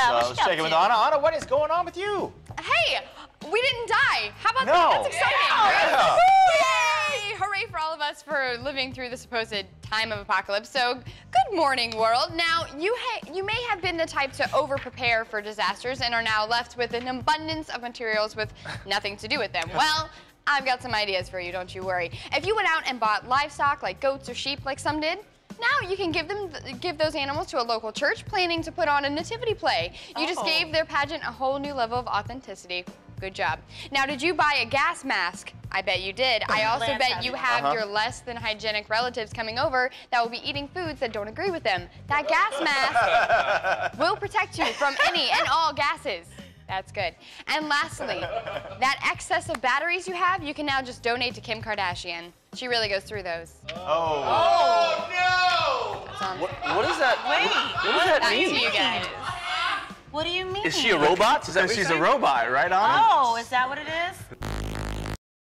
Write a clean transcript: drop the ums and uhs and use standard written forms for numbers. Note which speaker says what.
Speaker 1: let's check in with Anna. Anna, what is going on with you?
Speaker 2: Hey, we didn't die. How about
Speaker 1: No.
Speaker 2: that? That's exciting.
Speaker 1: Yeah.
Speaker 2: Yay! Hooray for all of us for living through the supposed time of apocalypse. So, good morning, world. Now, you may have been the type to over-prepare for disasters and are now left with an abundance of materials with nothing to do with them. Well, I've got some ideas for you, don't you worry. If you went out and bought livestock like goats or sheep like some did, now you can give those animals to a local church planning to put on a nativity play. You just gave their pageant a whole new level of authenticity. Good job. Now, did you buy a gas mask? I bet you did. I also bet you have your less than hygienic relatives coming over that will be eating foods that don't agree with them. That gas mask will protect you from any and all gases. That's good. And lastly, that excess of batteries you have, you can now just donate to Kim Kardashian. She really goes through those.
Speaker 1: Oh
Speaker 3: no!
Speaker 4: What is that?
Speaker 3: Wait,
Speaker 4: what does that
Speaker 2: Back
Speaker 4: mean?
Speaker 2: to you guys.
Speaker 3: What do you mean?
Speaker 4: Is she a robot? Is that what
Speaker 1: she's
Speaker 4: you're
Speaker 1: a
Speaker 4: saying?
Speaker 1: robot, right, Anna?
Speaker 3: Oh, is that what it is?